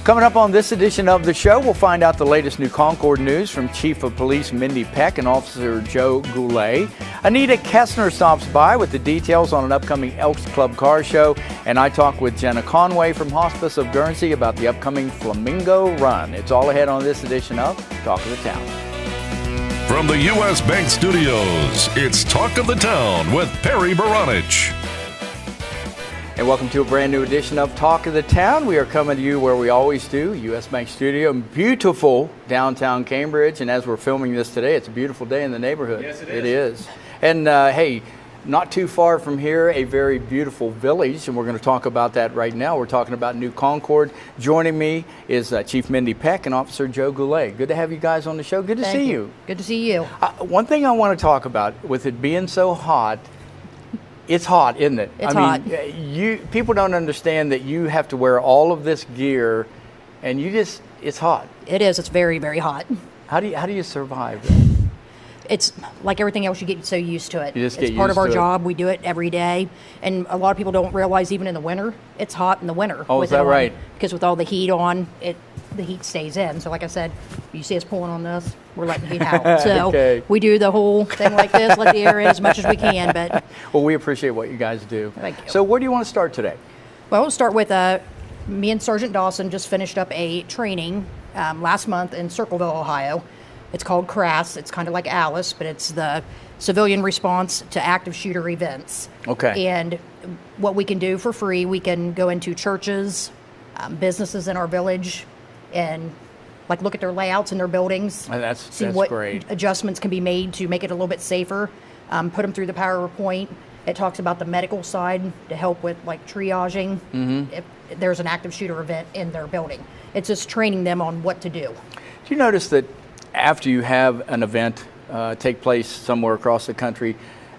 Coming up on this edition of the show, we'll find out the latest new Concord news from Chief of Police Mindy Peck and Officer Joe Goulet. Anita Kesner stops by with the details on an upcoming Elks Club car show, and I talk with Jenna Conaway from Hospice of Guernsey about the upcoming Flamingo run. It's all ahead on this edition of Talk of the Town. From the U.S. Bank Studios, it's Talk of the Town with Perry Baranich. And welcome to a brand new edition of Talk of the Town. We are coming to you where we always do, U.S. Bank Studio in beautiful downtown Cambridge. And as we're filming this today, it's a beautiful day in the neighborhood. Yes, it is. It is. And hey, not too far from here, a very beautiful village, and we're going to talk about that right now. We're talking about New Concord. Joining me is Chief Mindy Peck and Officer Joe Goulet. Good to have you guys on the show. Good to see you. Good to see you. One thing I want to talk about, with it being so hot, it's hot, isn't it? It's hot. People don't understand that you have to wear all of this gear, and it's hot. It is. It's very, very hot. How do you survive? It's like everything else, you get so used to it. You just get it's part used of our to it. job. We do it every day. And a lot of people don't realize even in the winter, it's hot in the winter. Oh, is that right? Because with all the heat on, the heat stays in. So like I said, you see us pulling on this, we're letting the heat out. So Okay. we do the whole thing like this, let the air in as much as we can. But Well, we appreciate what you guys do. Thank you. So where do you want to start today? Well, we'll start with me and Sergeant Dawson just finished up a training last month in Circleville, Ohio. It's called CRAS. It's kind of like Alice, but it's the civilian response to active shooter events. Okay. And what we can do for free, we can go into churches, businesses in our village, and like look at their layouts in their buildings. That's see what great. adjustments can be made to make it a little bit safer. Put them through the PowerPoint. It talks about the medical side to help with like triaging if there's an active shooter event in their building. It's just training them on what to do. Do you notice that after you have an event take place somewhere across the country,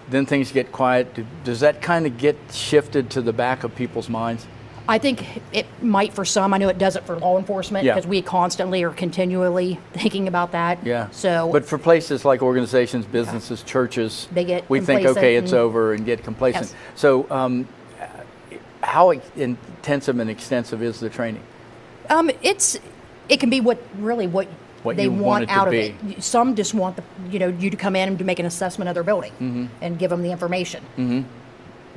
then things get quiet? Does that kind of get shifted to the back of people's minds? I think it might for some. I know it does it for law enforcement Yeah. because we constantly are continually thinking about that. Yeah. So, But for places like organizations, businesses, churches, They get we think, complacent okay, it's and- over and get complacent. Yes. So how intensive and extensive is the training? it can be what they you want want it to out of be. it. Some just want you to come in and to make an assessment of their building and give them the information.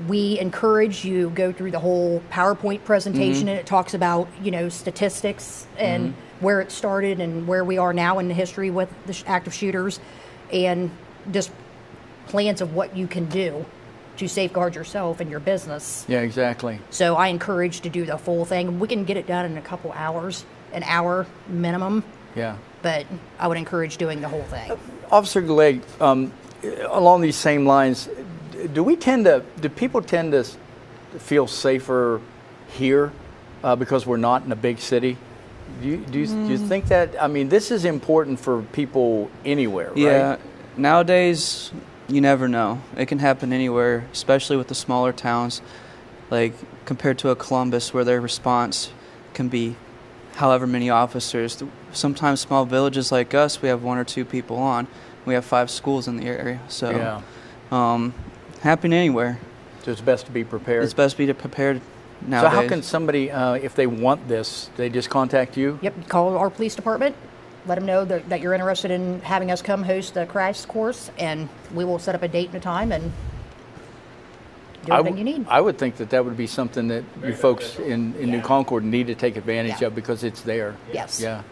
We encourage you go through the whole PowerPoint presentation, and it talks about statistics and where it started and where we are now in the history with the active shooters, and just plans of what you can do to safeguard yourself and your business. Yeah, exactly. So I encourage to do the full thing. We can get it done in a couple hours, an hour minimum, Yeah. but I would encourage doing the whole thing. Officer Goulet, along these same lines, do people tend to feel safer here because we're not in a big city? Do you think that? I mean, this is important for people anywhere, right? Yeah, nowadays you never know. It can happen anywhere, especially with the smaller towns, like compared to a Columbus where their response can be however many officers. Sometimes small villages like us, we have 1 or 2 people on. We have 5 schools in the area, so happen anywhere. So it's best to be prepared. It's best to be prepared nowadays. So how can somebody, if they want this, they just contact you? Yep, call our police department, let them know that you're interested in having us come host the crash course, and we will set up a date and a time and do everything you need. I would think that would be something that you folks in New Concord need to take advantage of because it's there. Yes. Yeah.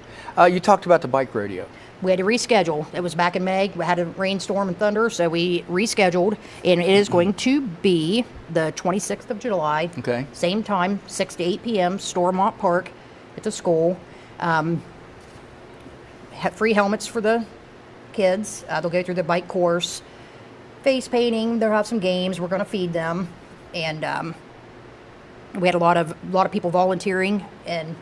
You talked about the bike rodeo. We had to reschedule. It was back in May. We had a rainstorm and thunder, so we rescheduled, and it is going to be the 26th of July. Okay. Same time, 6 to 8 p.m., Stormont Park. It's a school. Have free helmets for the kids. They'll go through the bike course, face painting. They'll have some games. We're going to feed them, and we had a lot of people volunteering, and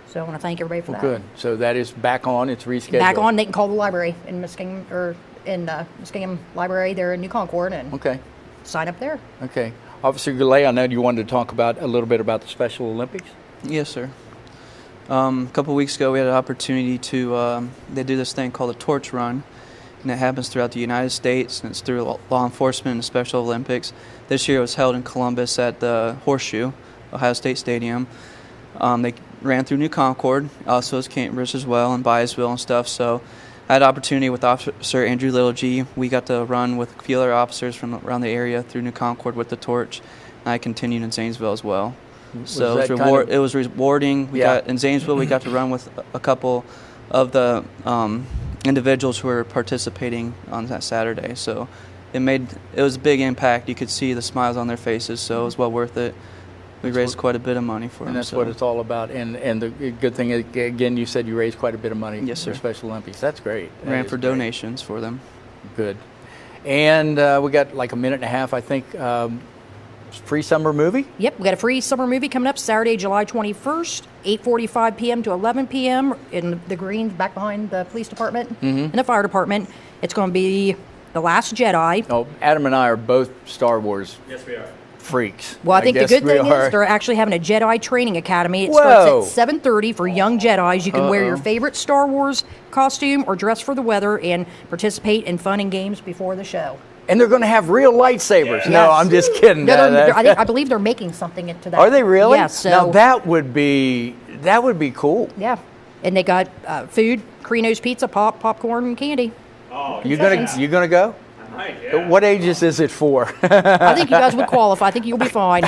so I want to thank everybody for that. Good. So that is back on. It's rescheduled. Back on. They can call the library in Muskingum, or in Muskingum Library there in New Concord, and Okay. sign up there. Okay. Officer Goulet, I know you wanted to talk about a little bit about the Special Olympics. Yes, sir. A couple weeks ago, we had an opportunity to, they do this thing called a torch run, and it happens throughout the United States, and it's through law enforcement and the Special Olympics. This year it was held in Columbus at the Horseshoe, Ohio State Stadium. ran through New Concord, also as Cambridge as well, and Byesville and stuff. So I had opportunity with Officer Andrew Littlegee. We got to run with a few other officers from around the area through New Concord with the torch. And I continued in Zanesville as well. So it was rewarding. In Zanesville, we got to run with a couple of the individuals who were participating on that Saturday. So it was a big impact. You could see the smiles on their faces, so it was well worth it. We raised quite a bit of money for them. And that's what it's all about. And the good thing is, again, you said you raised quite a bit of money for Special Olympics. That's great. Ran for donations for them. Good. And we got like a minute and a half, I think. Free summer movie? Yep, we got a free summer movie coming up Saturday, July 21st, 8:45 p.m. to 11 p.m. in the Greens back behind the police department and the fire department. It's going to be The Last Jedi. Oh, Adam and I are both Star Wars freaks. Well, I think the good thing is they're actually having a Jedi training academy. It starts at 7:30 for young Jedis. You can wear your favorite Star Wars costume or dress for the weather and participate in fun and games before the show. And they're going to have real lightsabers. No, I'm just kidding. No, I believe they're making something into that. Are they really? Yes. So, now that would be cool. Yeah, and they got food, Crino's pizza, popcorn, and candy. Oh, you gonna go? I might, yeah. What ages is it for? I think you guys would qualify. I think you'll be fine.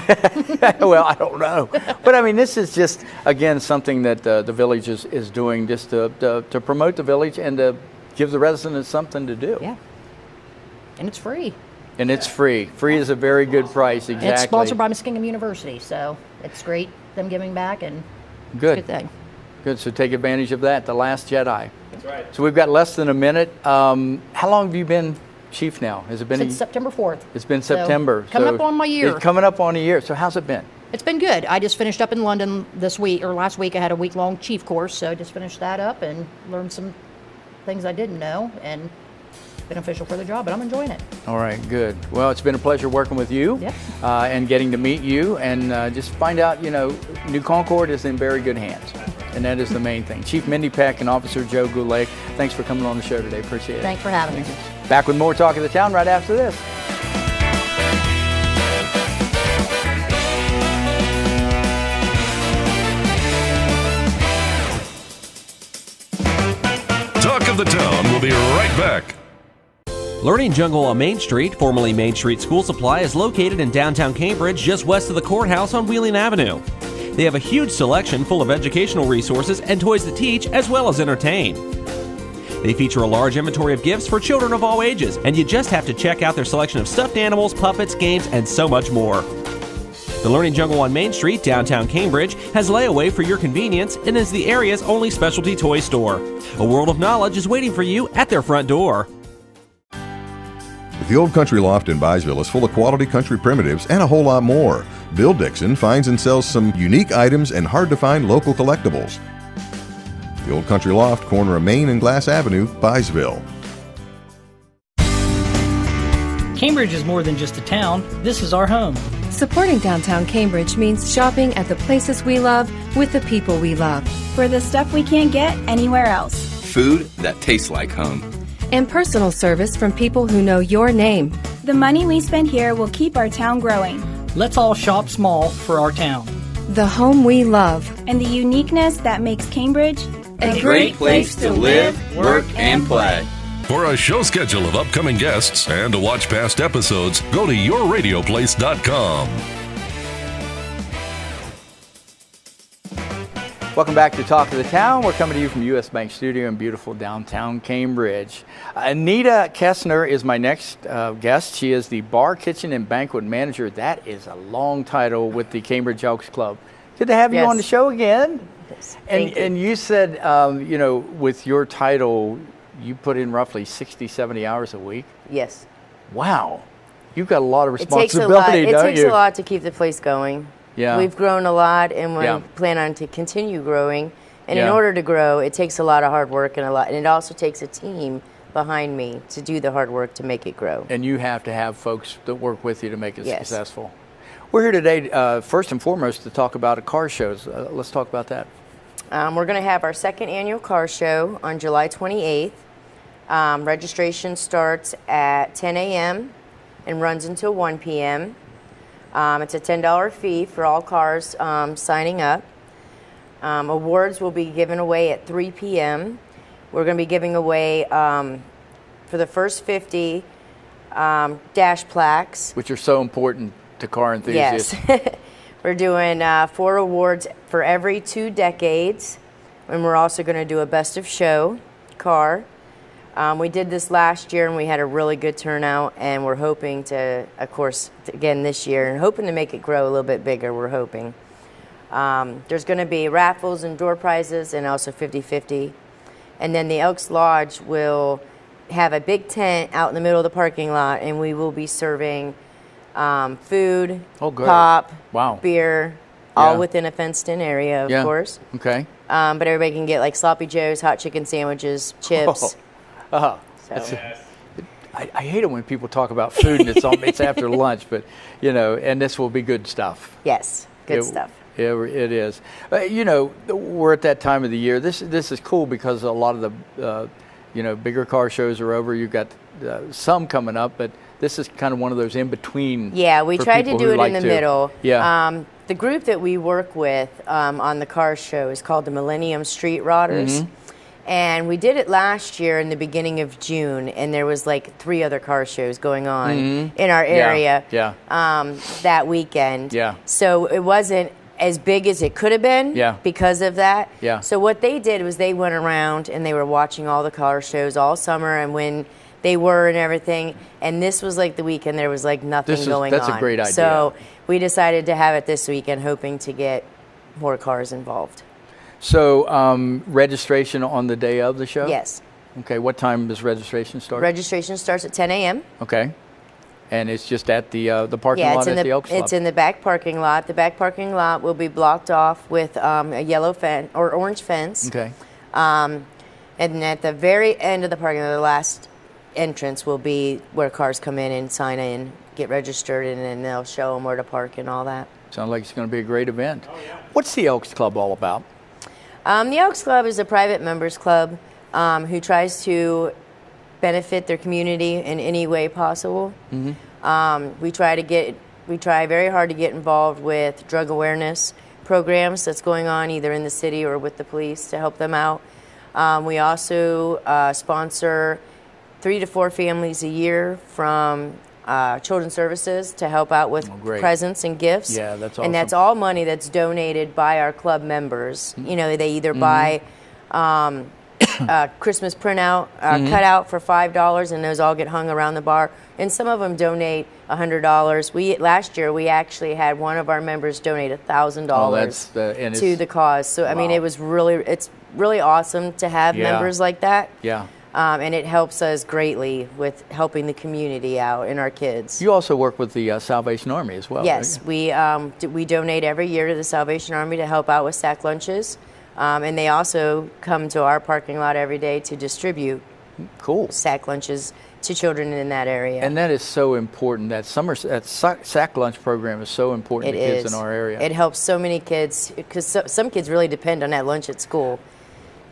Well, I don't know, but I mean, this is just again something that the village is doing just to promote the village and to give the residents something to do. Yeah. And it's free. And it's free. Free is a very good price, exactly. And it's sponsored by Muskingum University, so it's great, them giving back, and good. It's a good thing. Good, so take advantage of that, The Last Jedi. That's right. So we've got less than a minute. How long have you been chief now? Has it been Since September 4th. It's been September. Coming up on my year. It's coming up on a year. So how's it been? It's been good. I just finished up in London last week. I had a week-long chief course, so I just finished that up and learned some things I didn't know, and beneficial for the job, but I'm enjoying it. All right, good. Well, it's been a pleasure working with you and getting to meet you and just find out, New Concord is in very good hands, and that is the main thing. Chief Mindy Peck and Officer Joe Goulet, thanks for coming on the show today. Appreciate it. Thanks for having me. Back with more Talk of the Town right after this. Talk of the Town will be right back. Learning Jungle on Main Street, formerly Main Street School Supply, is located in downtown Cambridge, just west of the courthouse on Wheeling Avenue. They have a huge selection full of educational resources and toys that teach as well as entertain. They feature a large inventory of gifts for children of all ages, and you just have to check out their selection of stuffed animals, puppets, games, and so much more. The Learning Jungle on Main Street, downtown Cambridge, has layaway for your convenience and is the area's only specialty toy store. A world of knowledge is waiting for you at their front door. The Old Country Loft in Byesville is full of quality country primitives and a whole lot more. Bill Dixon finds and sells some unique items and hard-to-find local collectibles. The Old Country Loft, corner of Main and Glass Avenue, Byesville. Cambridge is more than just a town. This is our home. Supporting downtown Cambridge means shopping at the places we love with the people we love. For the stuff we can't get anywhere else. Food that tastes like home. And personal service from people who know your name. The money we spend here will keep our town growing. Let's all shop small for our town. The home we love. And the uniqueness that makes Cambridge a great place to live, work, and play. For a show schedule of upcoming guests and to watch past episodes, go to yourradioplace.com. Welcome back to Talk of the Town. We're coming to you from U.S. Bank Studio in beautiful downtown Cambridge. Anita Kesner is my next guest. She is the Bar, Kitchen, and Banquet Manager. That is a long title with the Cambridge Elks Club. Good to have you on the show again. Yes. And you said, with your title, you put in roughly 60, 70 hours a week? Yes. Wow. You've got a lot of responsibility, don't you? It takes a lot to keep the place going. Yeah. We've grown a lot, and we plan on to continue growing. And in order to grow, it takes a lot of hard work and it also takes a team behind me to do the hard work to make it grow. And you have to have folks that work with you to make it successful. We're here today, first and foremost, to talk about car shows. Let's talk about that. We're going to have our second annual car show on July 28th. Registration starts at 10 a.m. and runs until 1 p.m. It's a $10 fee for all cars signing up. Awards will be given away at 3 p.m. We're going to be giving away, for the first 50, dash plaques. Which are so important to car enthusiasts. Yes. We're doing 4 awards for every 2 decades. And we're also going to do a best of show car. We did this last year and we had a really good turnout, and we're hoping to, of course, again this year, and hoping to make it grow a little bit bigger, we're hoping. There's going to be raffles and door prizes and also 50-50. And then the Elks Lodge will have a big tent out in the middle of the parking lot, and we will be serving food, pop, beer, all within a fenced-in area, of course. Okay. But everybody can get like sloppy joes, hot chicken sandwiches, chips. I hate it when people talk about food and it's after lunch, but and this will be good stuff. Yes, good stuff. Yeah, it is. We're at that time of the year. This is cool because a lot of the bigger car shows are over. You've got some coming up, but this is kind of one of those in between. Yeah, we tried to do it in the middle. Yeah. The group that we work with on the car show is called the Millennium Street Rodders. Mm-hmm. And we did it last year in the beginning of June, and there was like 3 other car shows going on in our area that weekend. Yeah. So it wasn't as big as it could have been because of that. Yeah. So what they did was they went around and they were watching all the car shows all summer and when they were and everything. And this was like the weekend there was like nothing going on. That's a great idea. So we decided to have it this weekend, hoping to get more cars involved. So registration on the day of the show? Yes. Okay, what time does registration start? Registration starts at 10 a.m. Okay. And it's just at the parking lot at the Elks Club? It's in the back parking lot. The back parking lot will be blocked off with a yellow fence or orange fence. Okay. And at the very end of the parking lot, the last entrance will be where cars come in and sign in, get registered, and then they'll show them where to park and all that. Sounds like it's going to be a great event. Oh, yeah. What's the Elks Club all about? The Elks Club is a private members club who tries to benefit their community in any way possible. Mm-hmm. We try very hard to get involved with drug awareness programs that's going on either in the city or with the police to help them out. We also sponsor 3 to 4 families a year from Children's Services to help out with presents and gifts. Yeah, that's awesome. And that's all money that's donated by our club members. You know, they either buy Christmas printout, cutout for $5, and those all get hung around the bar. And some of them donate $100. Last year we actually had one of our members donate $1,000 to the cause. So I mean, it's really awesome to have members like that. Yeah. And it helps us greatly with helping the community out and our kids. You also work with the Salvation Army as well. Yes, right? we donate every year to the Salvation Army to help out with sack lunches. And they also come to our parking lot every day to distribute sack lunches to children in that area. And that is so important. That sack lunch program is so important to kids in our area. It helps so many kids because some kids really depend on that lunch at school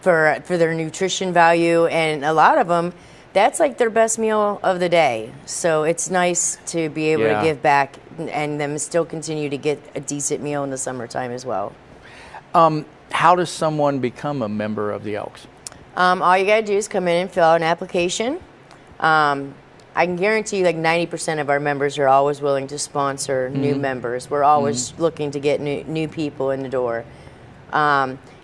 for their nutrition value, and a lot of them, that's like their best meal of the day. So it's nice to be able to give back and them still continue to get a decent meal in the summertime as well. How does someone become a member of the Elks? All you got to do is come in and fill out an application. I can guarantee you like 90% of our members are always willing to sponsor new members. We're always looking to get new people in the door.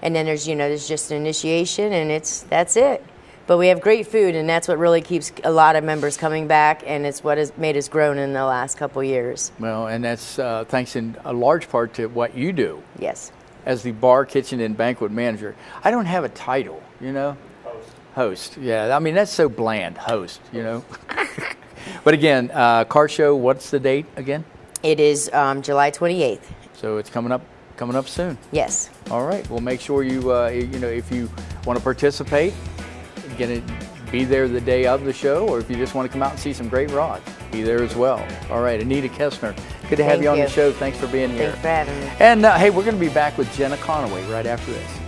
And then there's just an initiation, and that's it. But we have great food, and that's what really keeps a lot of members coming back, and it's what has made us grow in the last couple years. Well, and that's thanks in a large part to what you do. Yes. As the bar, kitchen, and banquet manager. I don't have a title, Host. Yeah, I mean, that's so bland, host, But again, car show, what's the date again? It is July 28th. So it's coming up soon. Yes. All right. Well, make sure you, if you want to participate, be there the day of the show, or if you just want to come out and see some great rods, be there as well. All right. Anita Kesner, good to have you on the show. Thanks for being here. Thanks for having me. And hey, we're going to be back with Jenna Conaway right after this.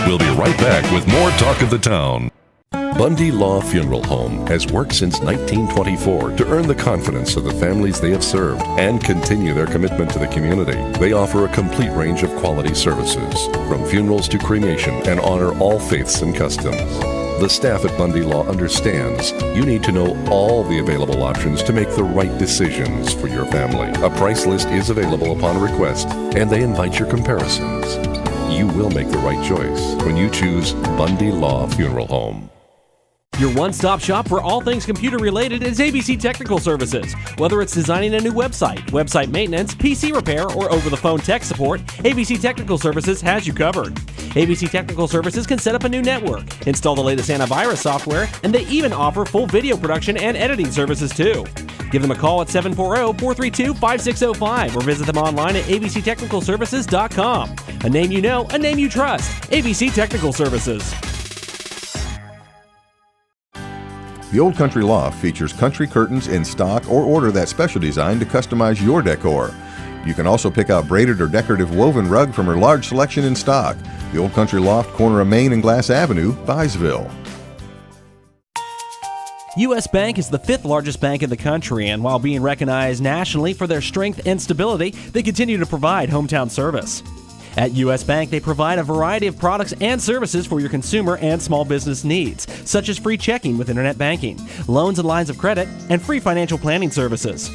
We'll be right back with more Talk of the Town. Bundy-La Funeral Home has worked since 1924 to earn the confidence of the families they have served and continue their commitment to the community. They offer a complete range of quality services, from funerals to cremation, and honor all faiths and customs. The staff at Bundy-La understands you need to know all the available options to make the right decisions for your family. A price list is available upon request, and they invite your comparisons. You will make the right choice when you choose Bundy-La Funeral Home. Your one-stop shop for all things computer-related is ABC Technical Services. Whether it's designing a new website, website maintenance, PC repair, or over-the-phone tech support, ABC Technical Services has you covered. ABC Technical Services can set up a new network, install the latest antivirus software, and they even offer full video production and editing services too. Give them a call at 740-432-5605 or visit them online at abctechnicalservices.com. A name you know, a name you trust. ABC Technical Services. The Old Country Loft features country curtains in stock or order that special design to customize your decor. You can also pick out braided or decorative woven rug from her large selection in stock. The Old Country Loft, corner of Main and Glass Avenue, Byesville. U.S. Bank is the 5th largest bank in the country, and while being recognized nationally for their strength and stability, they continue to provide hometown service. At U.S. Bank, they provide a variety of products and services for your consumer and small business needs, such as free checking with internet banking, loans and lines of credit, and free financial planning services.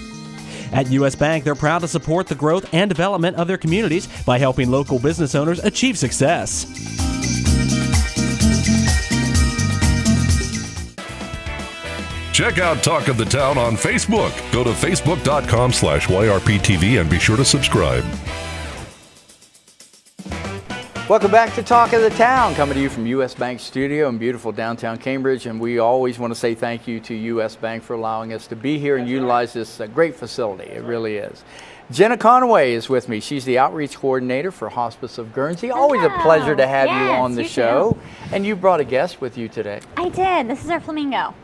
At U.S. Bank, they're proud to support the growth and development of their communities by helping local business owners achieve success. Check out Talk of the Town on Facebook. Go to facebook.com/YRPTV and be sure to subscribe. Welcome back to Talk of the Town, coming to you from U.S. Bank Studio in beautiful downtown Cambridge. And we always want to say thank you to U.S. Bank for allowing us to be here and utilize this great facility. It really is. Jenna Conaway is with me. She's the outreach coordinator for Hospice of Guernsey. Always a pleasure to have you on the show. Too. And you brought a guest with you today. I did. This is our Flamingo.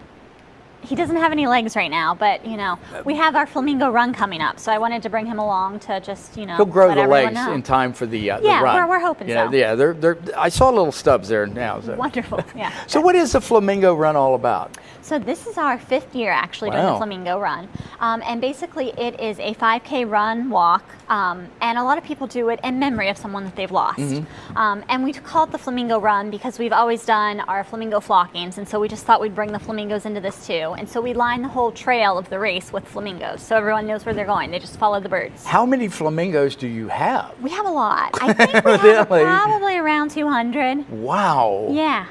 He doesn't have any legs right now, but, you know, we have our Flamingo run coming up, so I wanted to bring him along to just, you know, he'll grow let the everyone legs know. in time for the run. Yeah, we're hoping so. Yeah, they're. I saw little stubs there now. So. Wonderful, yeah. So what is the Flamingo Run all about? So this is our 5th year actually doing the Flamingo Run. And basically it is a 5K run, walk, and a lot of people do it in memory of someone that they've lost. And we call it the Flamingo Run because we've always done our flamingo flockings, and so we just thought we'd bring the flamingos into this too. And so we line the whole trail of the race with flamingos, so everyone knows where they're going. They just follow the birds. How many flamingos do you have? We have a lot. I think we have probably around 200. Wow. Yeah.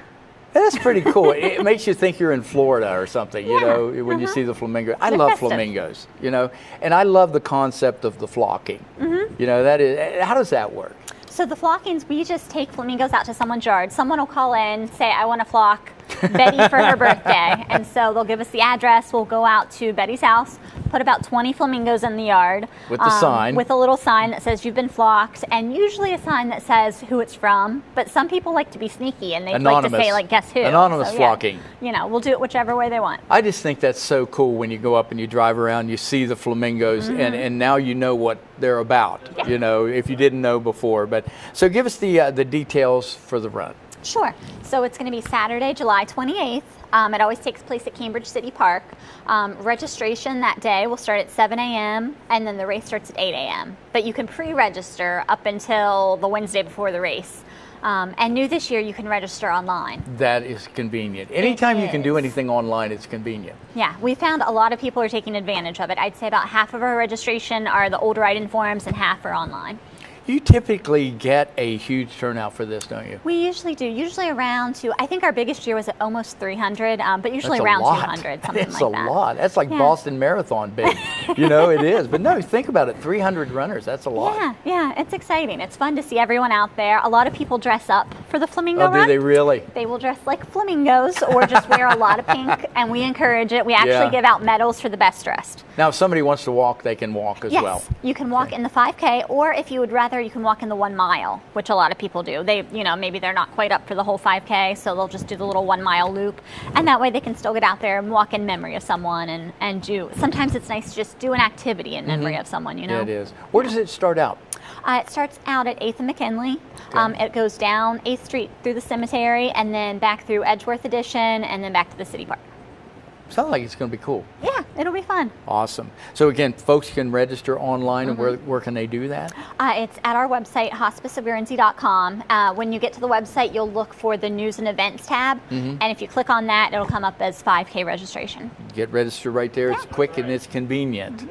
That's pretty cool. It makes you think you're in Florida or something, you know, when you see the flamingo. I love flamingos, you know, and I love the concept of the flocking. You know, that is, how does that work? So the flockings, we just take flamingos out to someone's yard. Someone will call in, say, I want to flock Betty for her birthday. And so they'll give us the address. We'll go out to Betty's house, put about 20 flamingos in the yard. With the sign. With a little sign that says you've been flocked, and usually a sign that says who it's from. But some people like to be sneaky, and they like to say, like, guess who. Anonymous flocking. You know, we'll do it whichever way they want. I just think that's so cool when you go up and you drive around, you see the flamingos, and now you know what they're about, you know, if you didn't know before. But so give us the details for the run. Sure. So it's going to be Saturday, July 28th. It always takes place at Cambridge City Park. Registration that day will start at 7 a.m. and then the race starts at 8 a.m. But you can pre-register up until the Wednesday before the race. And new this year, you can register online. That is convenient. Anytime you can do anything online, it's convenient. Yeah, we found a lot of people are taking advantage of it. I'd say about half of our registration are the older write-in forms and half are online. You typically get a huge turnout for this, don't you? We usually do. Usually around I think our biggest year was at almost 300, but usually That's around a lot. 200, something It's like that. a lot. That's like Boston Marathon big. You know, it is. But no, think about it. 300 runners, that's a lot. Yeah, it's exciting. It's fun to see everyone out there. A lot of people dress up for the Flamingo Run. Oh, do they really? They will dress like flamingos or just wear a lot of pink, and we encourage it. We actually give out medals for the best dressed. Now, if somebody wants to walk, they can walk as well. Yes, you can walk in the 5K, or if you would rather or you can walk in the 1 mile, which a lot of people do. They, maybe they're not quite up for the whole 5K, so they'll just do the little 1 mile loop. And that way they can still get out there and walk in memory of someone and do. Sometimes it's nice to just do an activity in memory of someone, Yeah, it is. Where does it start out? It starts out at 8th and McKinley. Okay. It goes down 8th Street through the cemetery and then back through Edgeworth Addition and then back to the city park. Sounds like it's going to be cool. Yeah, it'll be fun. Awesome. So again, folks can register online, and where can they do that? It's at our website, hospiceofguernsey.com. When you get to the website, you'll look for the News and Events tab, and if you click on that, it'll come up as 5K registration. Get registered right there. It's quick and it's convenient.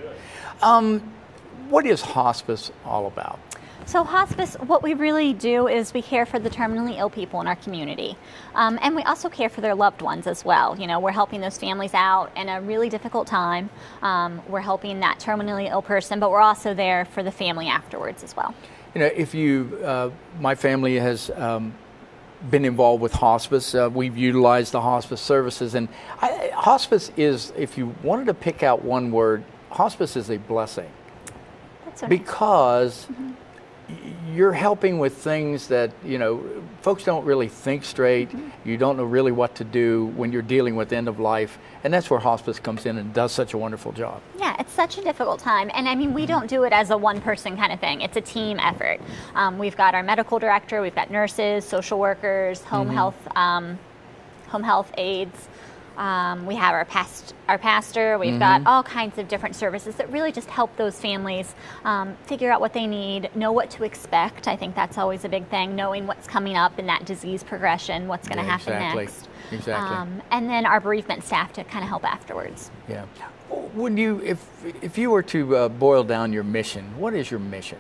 What is hospice all about? So hospice, what we really do is we care for the terminally ill people in our community. And we also care for their loved ones as well. We're helping those families out in a really difficult time. We're helping that terminally ill person, but we're also there for the family afterwards as well. If my family has been involved with hospice. We've utilized the hospice services. And hospice is, if you wanted to pick out one word, hospice is a blessing. That's right. Because you're helping with things that, folks don't really think straight. You don't know really what to do when you're dealing with end of life. And that's where hospice comes in and does such a wonderful job. Yeah, it's such a difficult time. And I mean, we don't do it as a one-person kind of thing. It's a team effort. We've got our medical director, we've got nurses, social workers, home health aides. We have our pastor. We've got all kinds of different services that really just help those families figure out what they need, know what to expect. I think that's always a big thing, knowing what's coming up in that disease progression, what's going to happen next. Exactly. And then our bereavement staff to kind of help afterwards. Yeah. When if you were to boil down your mission, what is your mission?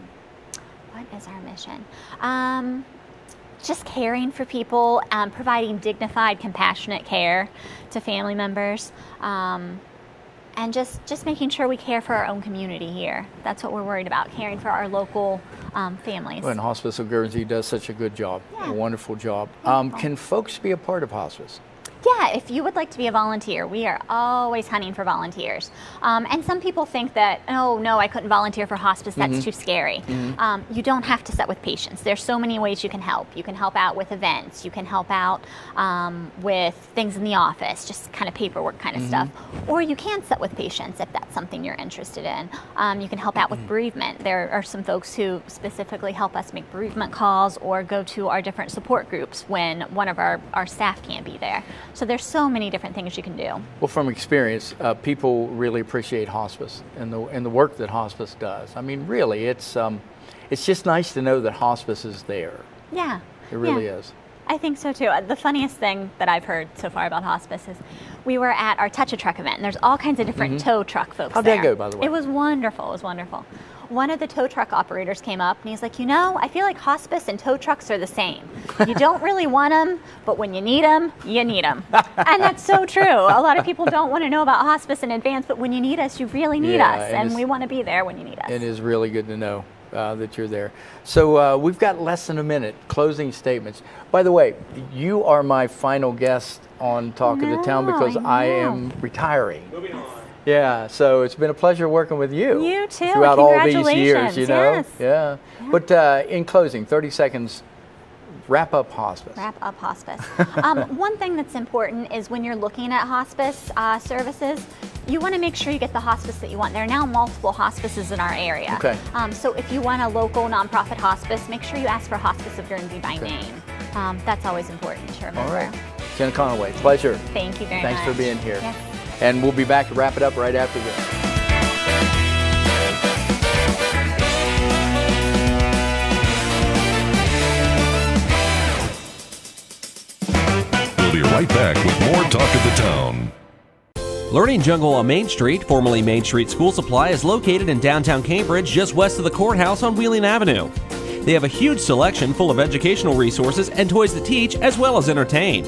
What is our mission? Just caring for people, providing dignified, compassionate care to family members, and just making sure we care for our own community here. That's what we're worried about, caring for our local families. And Hospice of Guernsey does such a good job, a wonderful job. Can folks be a part of hospice? Yeah, if you would like to be a volunteer, we are always hunting for volunteers. And some people think that, oh, no, I couldn't volunteer for hospice, that's too scary. You don't have to sit with patients. There's so many ways you can help. You can help out with events. You can help out with things in the office, just kind of paperwork kind of stuff. Or you can sit with patients if that's something you're interested in. You can help out with bereavement. There are some folks who specifically help us make bereavement calls or go to our different support groups when one of our staff can't be there. So there's so many different things you can do. Well, from experience, people really appreciate hospice and the work that hospice does. I mean, really, it's just nice to know that hospice is there. Yeah. It really is. I think so too. The funniest thing that I've heard so far about hospice is we were at our Touch a Truck event, and there's all kinds of different tow truck folks How'd there. that go, by the way? It was wonderful. It was wonderful. One of the tow truck operators came up and he's like, I feel like hospice and tow trucks are the same. You don't really want them, but when you need them, you need them. And that's so true. A lot of people don't want to know about hospice in advance, but when you need us, you really need us. And we want to be there when you need us. It is really good to know that you're there. So we've got less than a minute. Closing statements. By the way, you are my final guest on Talk of the Town because I am retiring. Moving on. Yeah, so it's been a pleasure working with you. You too. Throughout all these years, Yes. Yeah. But in closing, 30 seconds, wrap up hospice. Wrap up hospice. One thing that's important is when you're looking at hospice services, you want to make sure you get the hospice that you want. There are now multiple hospices in our area. Okay. So if you want a local nonprofit hospice, make sure you ask for Hospice of Guernsey by name. That's always important to remember. All right. Jenna Conaway, pleasure. Thank you very much. Thanks for being here. Yes. And we'll be back to wrap it up right after this. We'll be right back with more Talk of the Town. Learning Jungle on Main Street, formerly Main Street School Supply, is located in downtown Cambridge, just west of the courthouse on Wheeling Avenue. They have a huge selection full of educational resources and toys to teach as well as entertain.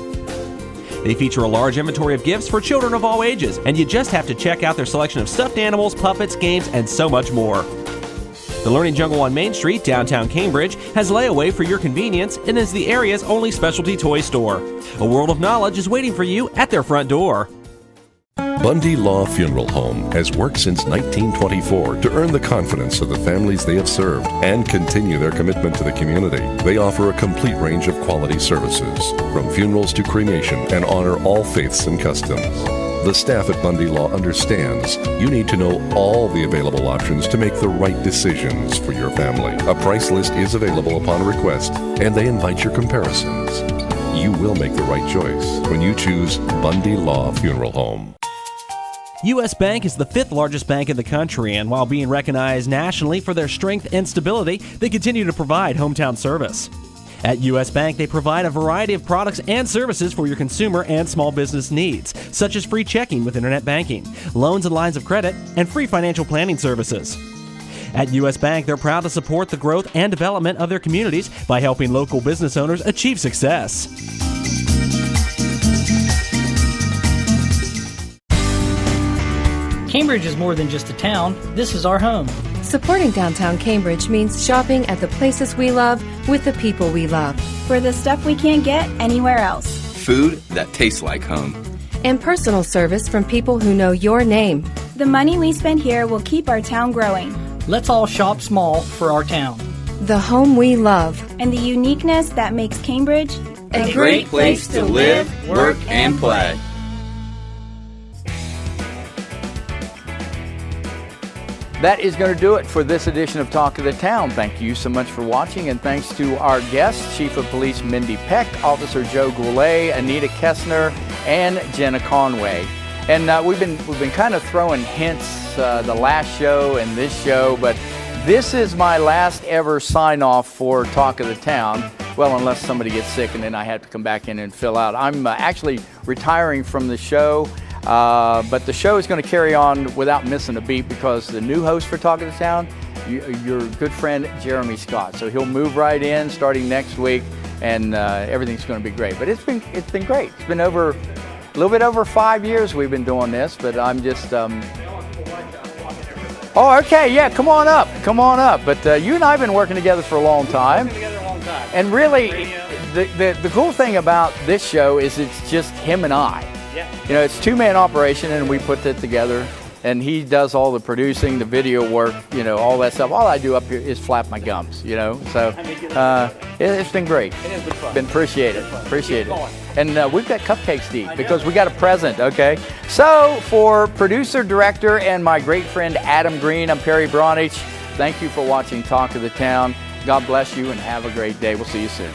They feature a large inventory of gifts for children of all ages, and you just have to check out their selection of stuffed animals, puppets, games, and so much more. The Learning Jungle on Main Street, downtown Cambridge, has layaway for your convenience and is the area's only specialty toy store. A world of knowledge is waiting for you at their front door. Bundy-La Funeral Home has worked since 1924 to earn the confidence of the families they have served and continue their commitment to the community. They offer a complete range of quality services, from funerals to cremation, and honor all faiths and customs. The staff at Bundy-La understands you need to know all the available options to make the right decisions for your family. A price list is available upon request, and they invite your comparisons. You will make the right choice when you choose Bundy-La Funeral Home. U.S. Bank is the 5th largest bank in the country, and while being recognized nationally for their strength and stability, they continue to provide hometown service. At U.S. Bank, they provide a variety of products and services for your consumer and small business needs, such as free checking with internet banking, loans and lines of credit, and free financial planning services. At U.S. Bank, they're proud to support the growth and development of their communities by helping local business owners achieve success. Cambridge is more than just a town. This is our home. Supporting downtown Cambridge means shopping at the places we love with the people we love. For the stuff we can't get anywhere else. Food that tastes like home. And personal service from people who know your name. The money we spend here will keep our town growing. Let's all shop small for our town. The home we love. And the uniqueness that makes Cambridge a great place to live, work, and play. That is going to do it for this edition of Talk of the Town. Thank you so much for watching, and thanks to our guests, Chief of Police Mindy Peck, Officer Joe Goulet, Anita Kesner, and Jenna Conaway. And we've been kind of throwing hints the last show and this show, but this is my last ever sign-off for Talk of the Town. Well, unless somebody gets sick and then I have to come back in and fill out. I'm actually retiring from the show. But the show is going to carry on without missing a beat because the new host for Talk of the Town, your good friend Jeremy Scott. So he'll move right in starting next week, and everything's going to be great. But it's been great. It's been a little bit over 5 years we've been doing this. But I'm just. Oh, okay, yeah, come on up. But you and I have been working together for a long time. And really, the cool thing about this show is it's just him and I. You know, it's a two-man operation, and we put it together, and he does all the producing, the video work, you know, all that stuff. All I do up here is flap my gums, you know. So it's been great. It has been fun. Been appreciate it. And we've got cupcakes to eat because we got a present, okay? So for producer, director, and my great friend Adam Green, I'm Perry Bronich. Thank you for watching Talk of the Town. God bless you, and have a great day. We'll see you soon.